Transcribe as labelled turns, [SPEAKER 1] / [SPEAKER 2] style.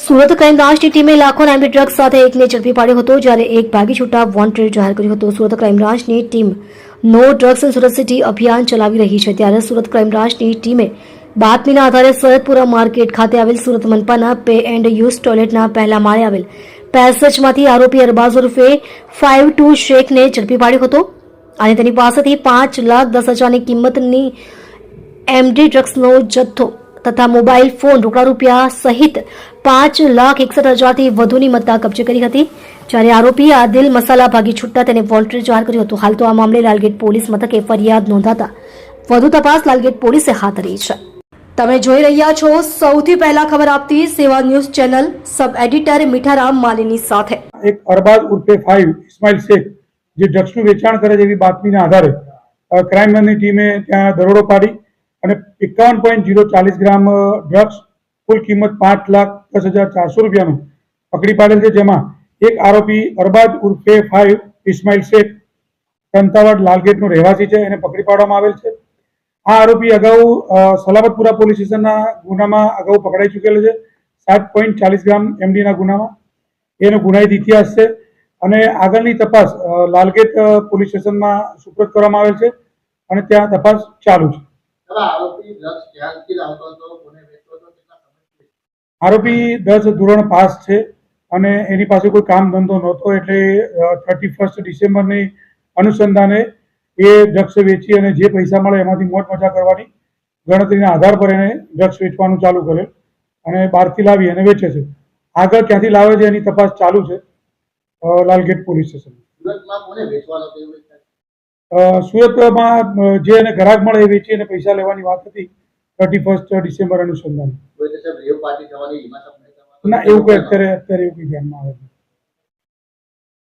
[SPEAKER 1] Surat crime બ્રાન્ચની ટીમે લાખોના MD drugs સાથે એકને ઝડપી પાડ્યો હતો, જ્યારે એક ભાગી છૂટા વોન્ટેડ જાહેર કર્યો હતો. સુરત ક્રાઇમ બ્રાન્ચની team no drugs Surat city અભિયાન ચલાવી રહી છે, ત્યારે સુરત ક્રાઇમ બ્રાન્ચની ટીમે બાતમીના આધારે સૈયદપુરા માર્કેટ ખાતે આવેલ સુરત મનપાના પે એન્ડ યુઝ ટોયલેટના પહેલા માળે આવેલ પેસેજમાંથી આરોપી અરબાઝ ઉર્ફે 52 શેખને ઝડપી પાડ્યો હતો અને તેની પાસેથી 5,10,000ની કિંમતની એમડી ડ્રગ્સનો જથ્થો તથા મોબાઈલ ફોન, રોકડા રૂપિયા સહિત 5,61,000થી વધુની મત્તા કબજે કરી હતી. જ્યારે આરોપી આદિલ મસાલા ભાગી છૂટતા તેને વોન્ટેડ જાહેર કર્યું હતું. હાલ તો આ મામલે લાલગેટ પોલીસ મથકે ફરિયાદ નોંધાતા વધુ તપાસ લાલગેટ પોલીસે હાથ ધરી છે. તમે જોઈ રહ્યા છો સૌથી પહેલા ખબર આપતી સેવા ન્યૂઝ ચેનલ, સબ એડિટર મીઠારામ માલીની સાથે.
[SPEAKER 2] એક અરબાઝ ઉર્ફે 5 ઇસ્માઇલ શેખ જે ડ્રગ્સનું વેચાણ કરે છે એવી બાતમીના આધારે ક્રાઇમની ટીમે ત્યાં દરોડો પાડી અને 51.040 ગ્રામ ડ્રગ્સ કુલ કિંમત 5,10,400 રૂપિયાનું પકડી પાડેલ છે, જેમાં એક આરોપી અરબાઝ ઉર્ફે 5 ઇસ્માઇલ શેખ કંતાવાડ લાલગેટનો રહેવાસી છે, એને પકડી પાડવામાં આવેલ છે. આ આરોપી અગાઉ સલાબતપુરા પોલીસ સ્ટેશનના ગુનામાં અગાઉ પકડાઈ ચૂકેલો છે, 7.40 ગ્રામ એમડીના ગુનામાં. એનો ગુનાહિત ઇતિહાસ છે અને આગળની તપાસ લાલગેટ પોલીસ સ્ટેશનમાં સુપરત કરવામાં આવેલ છે અને ત્યાં તપાસ ચાલુ છે. આરોપી 10 ધોરણ પાસ છે અને એની પાસે કોઈ કામ ધંધો નહોતો, એટલે 31 ડિસેમ્બરની અનુસંધાને એ ડ્રગ્સ વેચી અને જે પૈસા મળે એમાંથી મોજ મજા કરવાની ગણતરીના આધાર પર એને ડ્રગ્સ વેચવાનું ચાલુ કરેલ અને બહારથી લાવી અને વેચે છે. આગળ ક્યાંથી લાવે છે એની તપાસ ચાલુ છે લાલગેટ પોલીસ સ્ટેશન. સુરતમાં જે એને ગ્રાહક મળે એ વેચી અને પૈસા લેવાની વાત હતી 31 ડિસેમ્બર અનુસંધાન. ના, એવું કોઈ અત્યારે એવું કોઈ ધ્યાનમાં આવે.